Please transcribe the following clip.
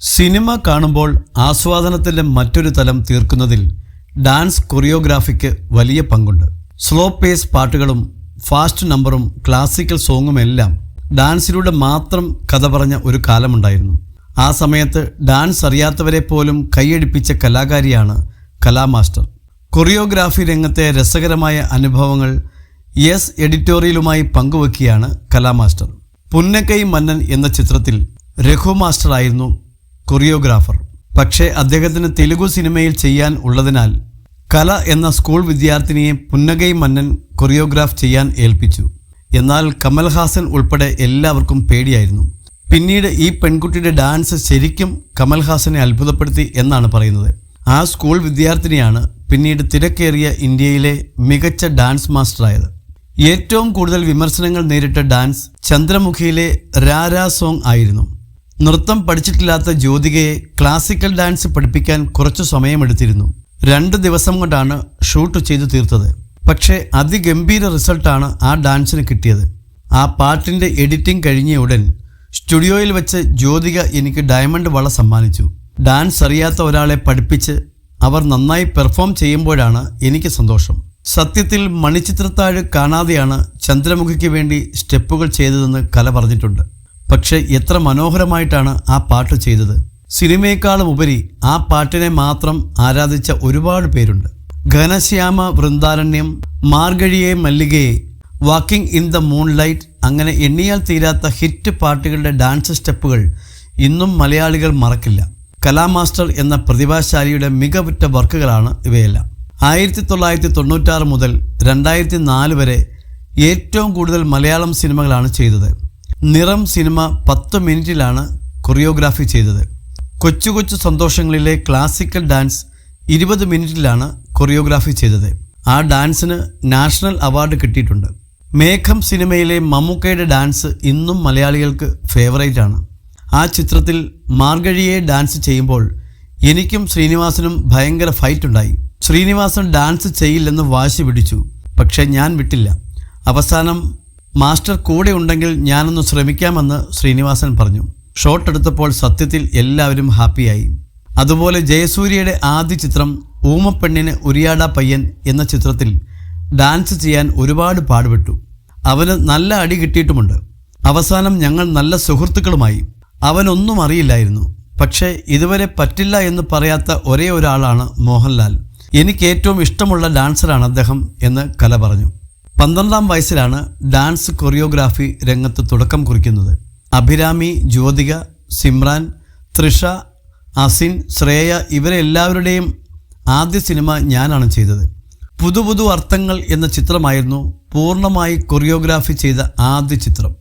Cinema കാണുമ്പോൾ ആസ്വാദനത്തിൻ്റെ മറ്റൊരു തലം തീർക്കുന്നതിൽ ഡാൻസ് കൊറിയോഗ്രാഫിക്ക് വലിയ പങ്കുണ്ട്. സ്ലോ പേസ് പാട്ടുകളും ഫാസ്റ്റ് നമ്പറും ക്ലാസിക്കൽ സോങ്ങുമെല്ലാം ഡാൻസിലൂടെ മാത്രം കഥ പറഞ്ഞ ഒരു കാലമുണ്ടായിരുന്നു. ആ സമയത്ത് ഡാൻസ് അറിയാത്തവരെ പോലും കൈയടിപ്പിച്ച കലാകാരിയാണ് കലാമാസ്റ്റർ. കൊറിയോഗ്രാഫി രംഗത്തെ രസകരമായ അനുഭവങ്ങൾ യെസ് എഡിറ്റോറിയലുമായി പങ്കുവെക്കുകയാണ് കലാമാസ്റ്റർ. പുന്നക്കൈ മന്നൻ എന്ന ചിത്രത്തിൽ രഘു മാസ്റ്റർ ആയിരുന്നു കൊറിയോഗ്രാഫർ. പക്ഷേ അദ്ദേഹത്തിന് തെലുഗു സിനിമയിൽ ചെയ്യാൻ ഉള്ളതിനാൽ കല എന്ന സ്കൂൾ വിദ്യാർത്ഥിനിയെ പുന്നകൈ മന്നൻ കൊറിയോഗ്രാഫ് ചെയ്യാൻ ഏൽപ്പിച്ചു. എന്നാൽ കമൽഹാസൻ ഉൾപ്പെടെ എല്ലാവർക്കും പേടിയായിരുന്നു. പിന്നീട് ഈ പെൺകുട്ടിയുടെ ഡാൻസ് ശരിക്കും കമൽഹാസനെ അത്ഭുതപ്പെടുത്തി എന്നാണ് പറയുന്നത്. ആ സ്കൂൾ വിദ്യാർത്ഥിനിയാണ് പിന്നീട് തിരക്കേറിയ ഇന്ത്യയിലെ മികച്ച ഡാൻസ് മാസ്റ്ററായത്. ഏറ്റവും കൂടുതൽ വിമർശനങ്ങൾ നേരിട്ട ഡാൻസ് ചന്ദ്രമുഖിയിലെ രാരാ സോങ് ആയിരുന്നു. നൃത്തം പഠിച്ചിട്ടില്ലാത്ത ജ്യോതികയെ ക്ലാസിക്കൽ ഡാൻസ് പഠിപ്പിക്കാൻ കുറച്ചു സമയമെടുത്തിരുന്നു. 2 ദിവസം കൊണ്ടാണ് ഷൂട്ട് ചെയ്തു തീർത്തത്. പക്ഷേ അതിഗംഭീര റിസൾട്ടാണ് ആ ഡാൻസിന് കിട്ടിയത്. ആ പാട്ടിൻ്റെ എഡിറ്റിംഗ് കഴിഞ്ഞ ഉടൻ സ്റ്റുഡിയോയിൽ വെച്ച് ജ്യോതിക എനിക്ക് ഡയമണ്ട് വള സമ്മാനിച്ചു. ഡാൻസ് അറിയാത്ത ഒരാളെ പഠിപ്പിച്ച് അവർ നന്നായി പെർഫോം ചെയ്യുമ്പോഴാണ് എനിക്ക് സന്തോഷം. സത്യത്തിൽ മണിച്ചിത്രത്താഴ് കാണാതെയാണ് ചന്ദ്രമുഖിക്ക് വേണ്ടി സ്റ്റെപ്പുകൾ ചെയ്തതെന്ന് കല പറഞ്ഞിട്ടുണ്ട്. പക്ഷേ എത്ര മനോഹരമായിട്ടാണ് ആ പാട്ട് ചെയ്തത്. സിനിമയെക്കാളും ഉപരി ആ പാട്ടിനെ മാത്രം ആരാധിച്ച ഒരുപാട് പേരുണ്ട്. Ghanashyama വൃന്ദാരണ്യം, മാർഗഴിയെ മല്ലികയെ, walking in the moonlight, അങ്ങനെ എണ്ണിയാൽ തീരാത്ത ഹിറ്റ് പാട്ടുകളുടെ ഡാൻസ് സ്റ്റെപ്പുകൾ ഇന്നും മലയാളികൾ മറക്കില്ല. കലാമാസ്റ്റർ എന്ന പ്രതിഭാശാലിയുടെ മികവുറ്റ വർക്കുകളാണ് ഇവയെല്ലാം. 1996 മുതൽ 2004 വരെ ഏറ്റവും കൂടുതൽ മലയാളം സിനിമകളാണ് ചെയ്തത്. നിറം സിനിമ 10 മിനിറ്റിലാണ് കൊറിയോഗ്രാഫി ചെയ്തത്. കൊച്ചു കൊച്ചു സന്തോഷങ്ങളിലെ ക്ലാസിക്കൽ ഡാൻസ് 20 മിനിറ്റിലാണ് കൊറിയോഗ്രാഫി ചെയ്തത്. ആ ഡാൻസിന് നാഷണൽ അവാർഡ് കിട്ടിയിട്ടുണ്ട്. മേഘം സിനിമയിലെ മമ്മൂക്കയുടെ ഡാൻസ് ഇന്നും മലയാളികൾക്ക് ഫേവറേറ്റ് ആണ്. ആ ചിത്രത്തിൽ മാർഗഴിയെ ഡാൻസ് ചെയ്യുമ്പോൾ എനിക്കും ശ്രീനിവാസനും ഭയങ്കര ഫൈറ്റ് ഉണ്ടായി. ശ്രീനിവാസൻ ഡാൻസ് ചെയ്യില്ലെന്ന് വാശി പിടിച്ചു. പക്ഷേ ഞാൻ വിട്ടില്ല. അവസാനം മാസ്റ്റർ കൂടെ ഉണ്ടെങ്കിൽ ഞാനൊന്ന് ശ്രമിക്കാമെന്ന് ശ്രീനിവാസൻ പറഞ്ഞു. ഷോട്ട് എടുത്തപ്പോൾ സത്യത്തിൽ എല്ലാവരും ഹാപ്പിയായി. അതുപോലെ ജയസൂര്യയുടെ ആദ്യ ചിത്രം ഊമപ്പെണ്ണിന് ഉരിയാട പയ്യൻ എന്ന ചിത്രത്തിൽ ഡാൻസ് ചെയ്യാൻ ഒരുപാട് പാടുപെട്ടു. അവന് നല്ല അടി കിട്ടിയിട്ടുമുണ്ട്. അവസാനം ഞങ്ങൾ നല്ല സുഹൃത്തുക്കളുമായി. അവനൊന്നും അറിയില്ലായിരുന്നു. പക്ഷേ ഇതുവരെ പറ്റില്ല എന്ന് പറയാത്ത ഒരേ ഒരാളാണ് മോഹൻലാൽ. എനിക്ക് ഏറ്റവും ഇഷ്ടമുള്ള ഡാൻസറാണ് അദ്ദേഹം എന്ന് കല പറഞ്ഞു. 12ാം വയസ്സിലാണ് ഡാൻസ് കൊറിയോഗ്രാഫി രംഗത്ത് തുടക്കം കുറിക്കുന്നത്. അഭിരാമി, ജ്യോതിക, സിമ്രാൻ, തൃഷ, അസിൻ, ശ്രേയ ഇവരെല്ലാവരുടെയും ആദ്യ സിനിമ ഞാനാണ് ചെയ്തത്. പുതു പുതു അർത്ഥങ്ങൾ എന്ന ചിത്രമായിരുന്നു പൂർണ്ണമായി കൊറിയോഗ്രാഫി ചെയ്ത ആദ്യ ചിത്രം.